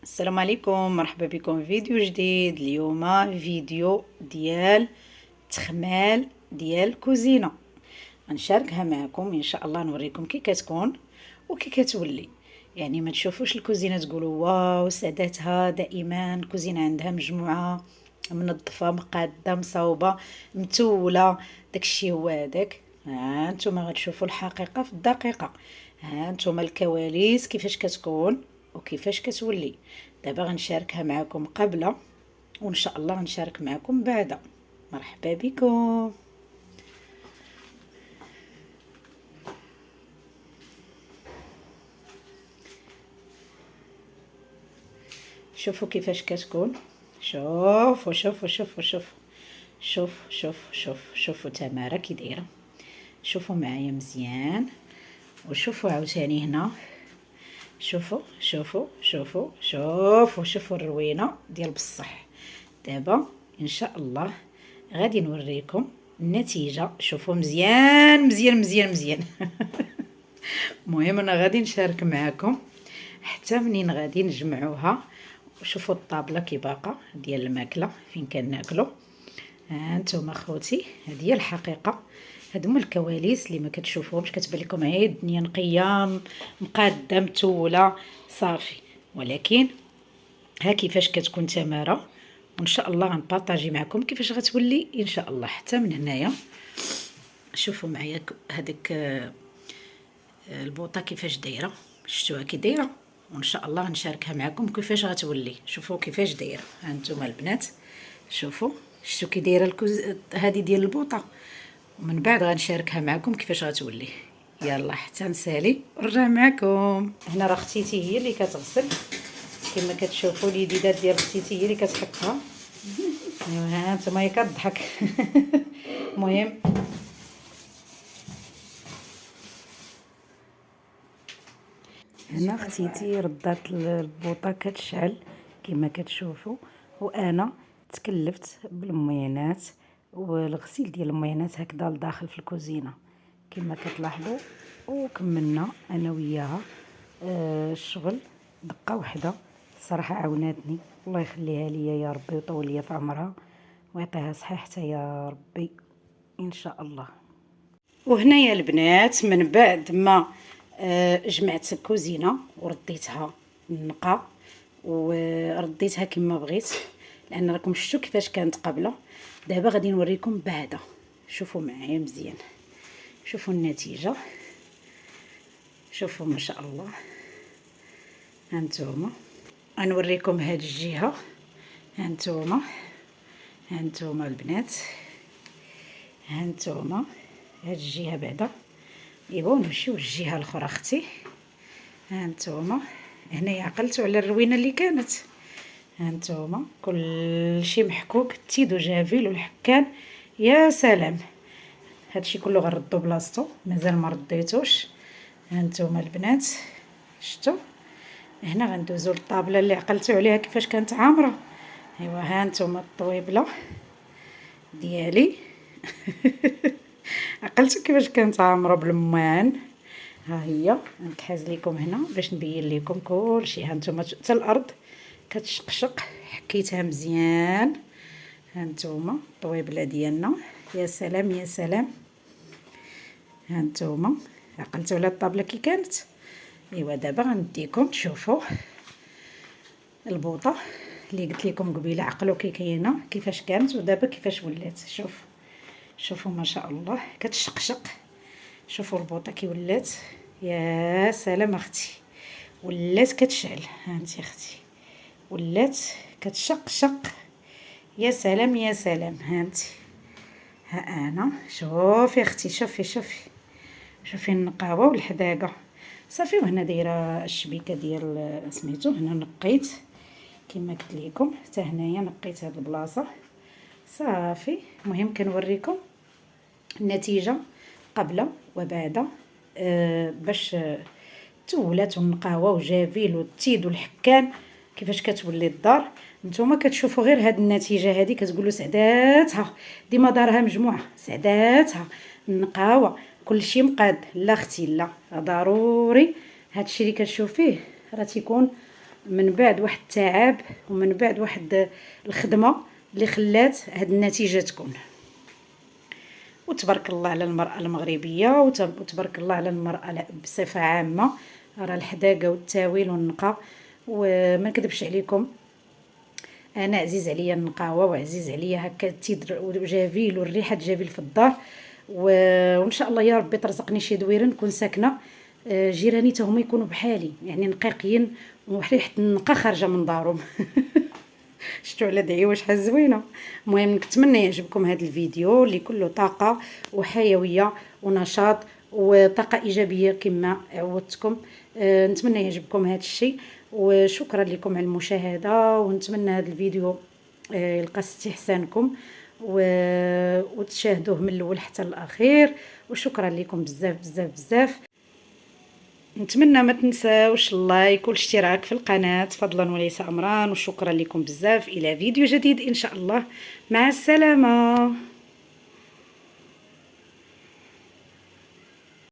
السلام عليكم، مرحبا بكم في فيديو جديد. اليوم فيديو ديال تخمال ديال الكوزينه غنشاركها معكم ان شاء الله. نوريكم كي كتكون وكي كتولي. يعني ما تشوفوش الكوزينه تقولوا واو ساداتها. دائما الكوزينه عندها مجموعه منظفه مقاده مصوبه متوله. داكشي هو هذاك. ها نتوما غتشوفوا الحقيقه في الدقيقه. ها نتوما الكواليس كيفاش كتكون وكيفاش كتولي. دابا غنشاركها معكم قبل، وان شاء الله غنشارك معكم بعد. مرحبا بكم. شوفوا كيفاش كتكون. شوفوا شوفوا شوفوا شوفوا شوفوا تمارة كي دايره. شوفوا معايا مزيان وشوفوا عاوتاني هنا. شوفوا الروينه ديال بصح. دابا ان شاء الله غادي نوريكم النتيجه. شوفوا مزيان مزيان مزيان مزيان. المهم انا غادي نشارك معكم حتى منين غادي نجمعوها. شوفوا الطابله كي باقا ديال الماكله فين كناكلوا. ها انتم خوتي، هذه هي الحقيقه. هادو هما الكواليس اللي ما كتشوفوهمش. كتبان لكم هي الدنيا نقيه مقاده متوله صافي، ولكن ها كيفاش كتكون تماره. وان شاء الله غنبارطاجي معكم كيفاش غتولي ان شاء الله. حتى من هنايا شوفوا معايا هذيك البوطه كيفاش دايره. شفتوها كي دايره، وان شاء الله غنشاركها معكم كيفاش غتولي. شوفوا كيفاش دايره. ها انتم البنات شوفوا شفتوا كي دايره هذه ديال البوطه. ومن بعد غنشاركها معكم كيفاش غتولي. يلا حتى نسالي ونرجع معكم. هنا راه ختيتي هي اللي كتغسل كما كتشوفوا. اليديدات ديال ختيتي هي اللي كتحكها. ايوا ها نتوما هي كتضحك. المهم هنا ختيتي ردات البوطه كتشعل كما كتشوفوا. وانا تكلفت بالمينات والغسيل ديال المينات هكذا لداخل في الكوزينه كما كتلاحظوا. وكملنا انا وياها الشغل دقه واحده. صراحه عاوناتني، الله يخليها ليا يا ربي ويطول ليا في عمرها ويعطيها صحه حتى يا ربي ان شاء الله. وهنايا البنات من بعد ما جمعت الكوزينه ورديتها النقا ورديتها كما بغيت، لان راكم شفتوا كيفاش كانت قبله. دابا غادي نوريكم بعدا. شوفوا معايا مزيان. شوفوا النتيجه. شوفوا ما شاء الله. هانتوما غنوريكم هاد الجهه. هانتوما البنات. هانتوما هاد الجهه بعدا. ايوا نمشيو للجهه الاخرى اختي. هانتوما هنايا عقلتوا على الروينه اللي كانت. هانتوما كلشي محكوك التيدو جافيل والحكان. يا سلام، هادشي كله غنردو بلاصتو. مازال ما رديتوش. هانتوما البنات شفتوا. هنا غندوزو للطابله اللي عقلتوا عليها كيفاش كانت عامره. ايوا هانتوما الطويبله ديالي. عقلتوا كيفاش كانت عامره بالمان. ها هي نكحز لكم هنا باش نبين لكم كلشي. هانتوما حتى الارض كتشقشق. حكيتها مزيان. هانتوما الطويبله ديالنا. يا سلام يا سلام. هانتوما عقلتوا على الطابله كي كانت. ايوا دابا غنديكم تشوفوا البوطه اللي قلت لكم قبيله. عقلوا كي كاينه كيفاش كانت ودابا كيفاش ولات. شوفوا ما شاء الله كتشقشق. شوفوا البوطه كي ولات. يا سلام اختي، ولات كتشعل. هانتي اختي ولات كتشقشق. يا سلام يا سلام. هانتي ها انا شوفي اختي. شوفي النقاوه والحداقه صافي. وهنا دايره الشبيكه ديال سميتو. هنا نقيت كما قلت لكم. حتى هنايا نقيت هاد البلاصه صافي. المهم كنوريكم النتيجه قبل وبعد. باش تولات النقاوه وجافيل والتيد والحكان كيفاش كتولي الدار. نتوما كتشوفوا غير هاد النتيجه هذه كتقولوا سعداتها. ديما دارها مجموعه سعداتها النقاوه كلشي مقاد. لا اختي لا ضروري هادشي اللي كتشوفيه راه تيكون من بعد واحد التعب ومن بعد واحد الخدمه اللي خلات هاد النتيجه تكون. وتبارك الله على المرأة المغربية وتبارك الله على المرأة بصفة عامة. راه الحداقة والتاويل والنقا، وما نكذبش عليكم انا عزيز عليا النقاوه وعزيز عليا هكا التيدر وجافيل والريحه جافيل في الدار. وان شاء الله يا ربي ترزقني شي دويره نكون ساكنه جيراني تا هما يكونوا بحالي، يعني نقيقين وريحه النقا خارجه من دارهم. شفتوا على دعيوه شحال زوينه. المهم نتمنى يعجبكم هذا الفيديو اللي كله طاقه وحيويه ونشاط وطاقه ايجابيه كما عودتكم. نتمنى يعجبكم هذا الشيء، وشكرا لكم على المشاهده، ونتمنى هذا الفيديو يلقى استحسانكم وتشاهدوه من الاول حتى الاخير. وشكرا لكم بزاف بزاف بزاف. نتمنى ما تنساوش اللايك والاشتراك في القناة فضلا وليس امرا، وشكرا لكم بزاف. الى فيديو جديد ان شاء الله، مع السلامة.